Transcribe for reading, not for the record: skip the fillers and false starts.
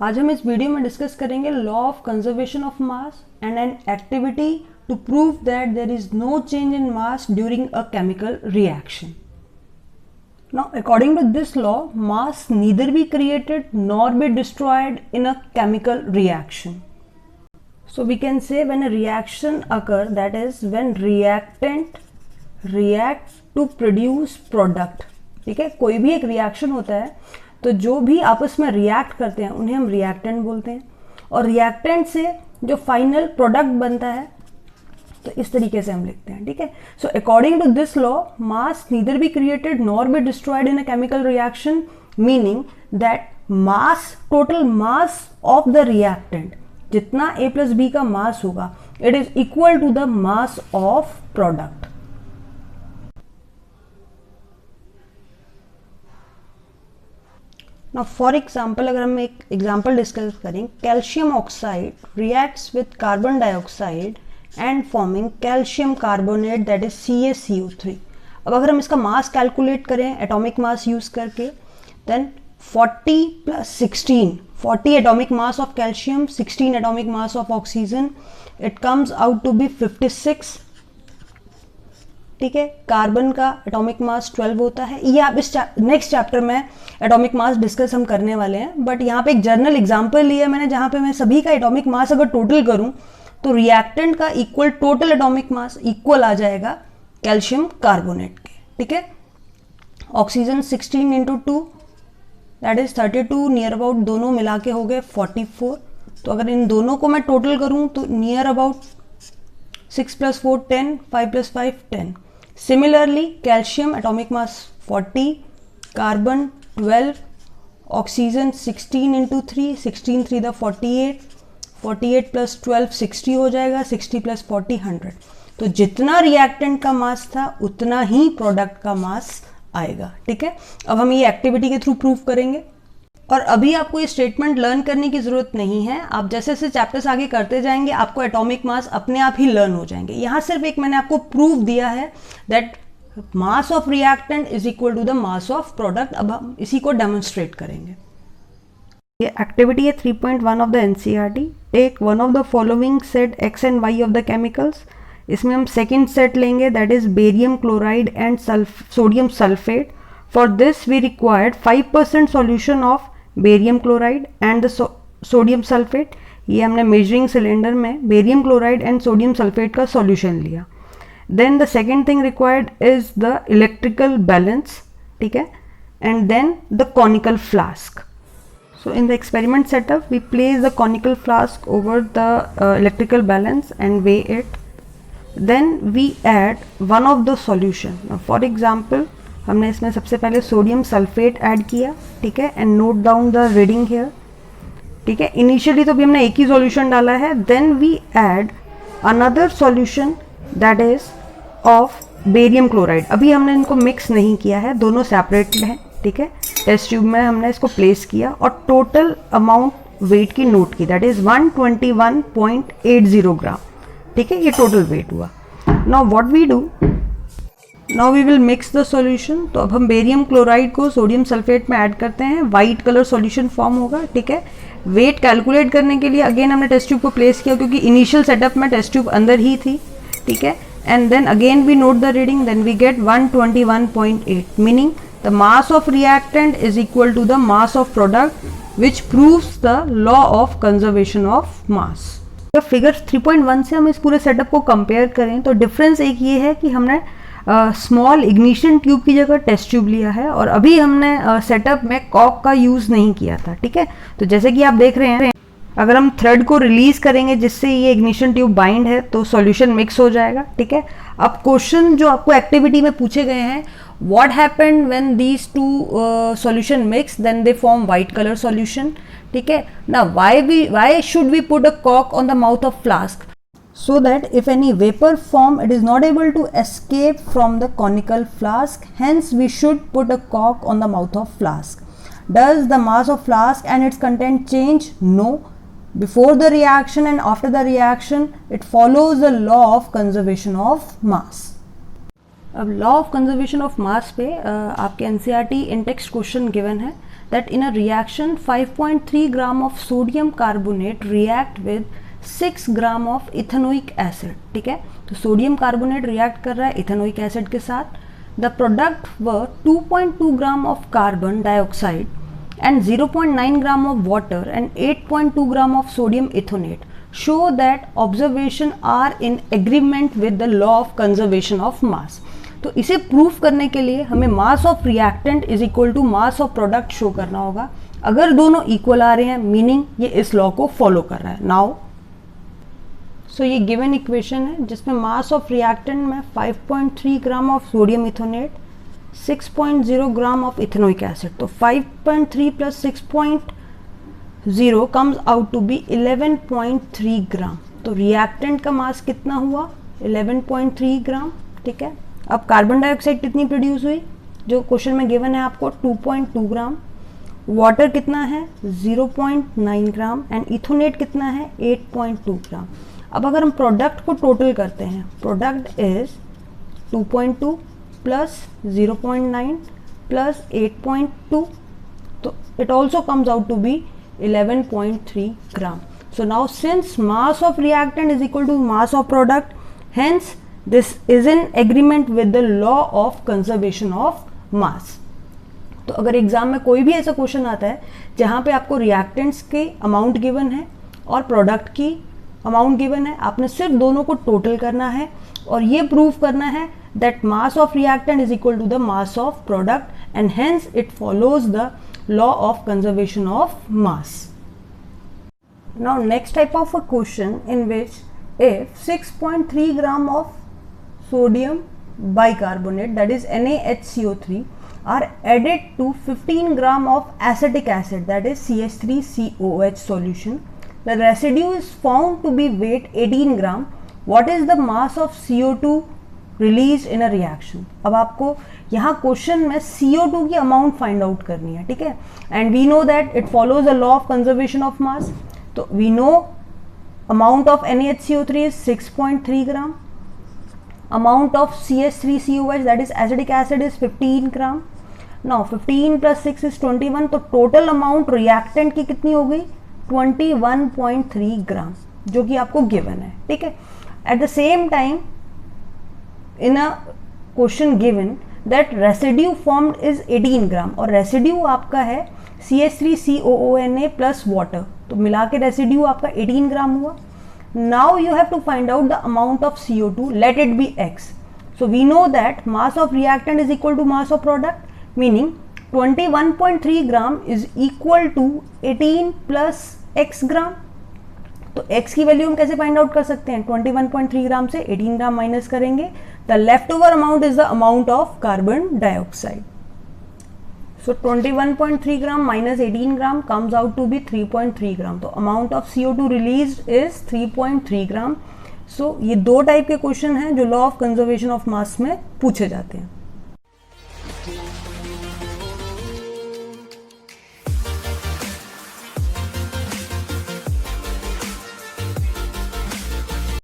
आज हम इस वीडियो में डिस्कस करेंगे law of conservation of mass and an activity to prove that there is no change in mass during a chemical reaction. Now, according to this law, mass neither be created nor be destroyed in a chemical reaction. So we can say when a reaction occurs, that is when reactant reacts to produce product. ठीक है, कोई भी एक reaction होता है तो जो भी आपस में रिएक्ट करते हैं उन्हें हम रिएक्टेंट बोलते हैं, और रिएक्टेंट से जो फाइनल प्रोडक्ट बनता है तो इस तरीके से हम लिखते हैं. ठीक है, so according to this law mass neither be created nor be destroyed in a chemical reaction, meaning that mass, total mass of the reactant, जितना A प्लस बी का मास होगा, it is equal to the mass of product. Now for example, अगर हम एक example discuss करें, calcium oxide reacts with carbon dioxide and forming calcium carbonate that is CaCO3. अब अगर हम इसका मास कैलकुलेट करें एटॉमिक मास यूज करके, then 40 plus 16, 40 atomic mass of calcium, 16 atomic mass of oxygen, it comes out to be 56. ठीक है, carbon का atomic mass 12 होता है. ये आप इस नेक्स्ट चैप्टर में एटॉमिक मास डिस्कस हम करने वाले हैं, बट यहाँ पे एक जनरल एग्जांपल लिया मैंने जहाँ पे मैं सभी का एटॉमिक मास अगर टोटल करूँ तो रिएक्टेंट का equal total atomic mass equal आ जाएगा कैल्शियम कार्बोनेट के. ठीक है, oxygen 16 into 2 that is 32, near about दोनों मिला के हो गए 44. तो अगर इन दोनों को मैं टोटल करूँ तो near about 6 plus 4 10, 5 plus 5 10. Similarly, calcium atomic mass 40, carbon 12, oxygen 16 into 3, 16 3 the 48, 48 plus 12 60 हो जाएगा, 60 plus 40 100. तो जितना रिएक्टेंट का मास था उतना ही प्रोडक्ट का मास आएगा. ठीक है, अब हम ये एक्टिविटी के थ्रू प्रूव करेंगे, और अभी आपको ये स्टेटमेंट लर्न करने की ज़रूरत नहीं है. आप जैसे जैसे चैप्टर्स आगे करते जाएंगे आपको एटॉमिक मास अपने आप ही लर्न हो जाएंगे. यहाँ सिर्फ एक मैंने आपको प्रूफ दिया है that mass of reactant is equal to the mass of product. अब हम इसी को डेमोन्स्ट्रेट करेंगे. ये एक्टिविटी है 3.1 of the NCERT. Take one of the following set X and Y of the chemicals. इसमें हम सेकेंड सेट लेंगे that is barium chloride and sodium sulphate. For this we required 5% solution of barium chloride and the sodium sulphate. ये हमने measuring cylinder में barium chloride and sodium sulphate का solution लिया. Then the second thing required is the electrical balance. ठीक है, and then the conical flask. So in the experiment setup we place the conical flask over the electrical balance and weigh it. Then we add one of the solution. For example हमने इसमें सबसे पहले sodium sulphate add किया. ठीक है, and note down the reading here. ठीक है, initially तो अभी हमने एक ही सॉल्यूशन डाला है. Then we add another solution that is of barium chloride. अभी हमने इनको मिक्स नहीं किया है, दोनों सेपरेट हैं. ठीक है, टेस्ट ट्यूब में हमने इसको प्लेस किया और टोटल अमाउंट वेट की नोट की, दैट इज 121.80 ग्राम. ठीक है, ये टोटल वेट हुआ. Now what we do, now we will mix the solution. तो अब हम बेरियम क्लोराइड को सोडियम सल्फेट में ऐड करते हैं, वाइट कलर सॉल्यूशन फॉर्म होगा. ठीक है, वेट कैलकुलेट करने के लिए अगेन हमने टेस्ट ट्यूब को प्लेस किया क्योंकि इनिशियल सेटअप में टेस्ट ट्यूब अंदर ही थी. ठीक है, and then again we note the reading, then we get 121.8, meaning the mass of reactant is equal to the mass of product which proves the law of conservation of mass. तो figure 3.1 से हम इस पूरे setup को compare करें तो difference एक ये है कि हमने स्मॉल इग्निशन ट्यूब की जगह टेस्ट ट्यूब लिया है, और अभी हमने सेटअप में कॉक का यूज़ नहीं किया था. ठीक है, तो जैसे कि आप देख रहे हैं अगर हम थ्रेड को रिलीज करेंगे जिससे ये इग्निशन ट्यूब बाइंड है तो सॉल्यूशन मिक्स हो जाएगा. ठीक है, अब क्वेश्चन जो आपको एक्टिविटी में पूछे गए हैं, what happened when these two solution mix, then they form white colour solution. ठीक है, ना why should we put a कॉक on the mouth of flask, so that if any vapor form it is not able to escape from the conical flask, hence we should put a cork on the mouth of flask. Does the mass of flask and its content change? No. Before the reaction and after the reaction it follows the law of conservation of mass. अब law of conservation of मास पे आपके NCERT इन text question given है that in a reaction 5.3 gram of sodium carbonate react with 6 gram of ethanoic acid. ठीक है, तो sodium carbonate react कर रहा है इथेनोइक एसिड के साथ. The product were 2.2 gram of carbon dioxide and 0.9 gram of water and 8.2 gram of sodium ethonate show that observation are in agreement with the law of conservation of mass. तो इसे proof करने के लिए हमें mass of reactant is equal to mass of product show करना होगा. अगर दोनों इक्वल आ रहे हैं मीनिंग ये इस लॉ को फॉलो कर रहा है. नाउ सो ये गिवन इक्वेशन है जिसमें मास ऑफ रिएक्टेंट में 5.3 gram of sodium ethanoate, 6.0 gram of ethanoic acid. तो 5.3 plus 6.0 comes out to be 11.3 gram. तो रिएक्टेंट का मास कितना हुआ 11.3 ग्राम. ठीक है, अब कार्बन डाइऑक्साइड कितनी प्रोड्यूस हुई जो क्वेश्चन में गिवन है आपको 2.2 ग्राम. वाटर कितना है 0.9 ग्राम एंड इथोनेट कितना है 8.2 ग्राम. अब अगर हम प्रोडक्ट को टोटल करते हैं, प्रोडक्ट इज 2.2 प्लस 0.9 प्लस 8.2, तो it also comes out to be 11.3 gram. So now since mass of reactant is equal to mass of product, hence this is in agreement with the law of conservation of mass. तो अगर exam में कोई भी ऐसा question आता है जहाँ पे आपको रिएक्टेंट्स के अमाउंट गिवन है और प्रोडक्ट की अमाउंट गिवन है, आपने सिर्फ दोनों को टोटल करना है और ये प्रूव करना है that mass of reactant is equal to the mass of product and hence it follows the law of conservation of mass. Now next type of a question in which if 6.3 gram of sodium bicarbonate that is NaHCO3 are added to 15 gram of acetic acid that is CH3COH solution, the residue is found to be weight 18 gram. What is the mass of CO2 release in a reaction. अब आपको यहाँ question में CO2 की amount find out करनी है. ठीक है, and we know that it follows a law of conservation of mass. तो we know amount of NaHCO3 is 6.3 gram, amount of CH3COH that is acidic acid is 15 gram. Now 15 plus 6 is 21, तो total amount reactant की कितनी हो गई 21.3 ग्राम जो कि आपको given है. ठीक है, at the same time in a question given that residue formed is 18 ग्राम और रेसिड्यू आपका है CH3COONA प्लस वाटर, तो मिला के रेसिड्यू आपका 18 ग्राम हुआ. Now you have to find out the amount of CO2, let it be X. So we know that mass of reactant is equal to mass of product, meaning 21.3 gram is equal to 18 plus X gram. तो x की value हम कैसे find out कर सकते हैं 21.3 gram से 18 gram minus करेंगे. The left over amount is the amount of carbon dioxide. So 21.3 gram minus 18 gram comes out to be 3.3 gram. तो amount of CO2 release is 3.3 gram. So ये दो type के question हैं जो law of conservation of mass में पूछे जाते हैं.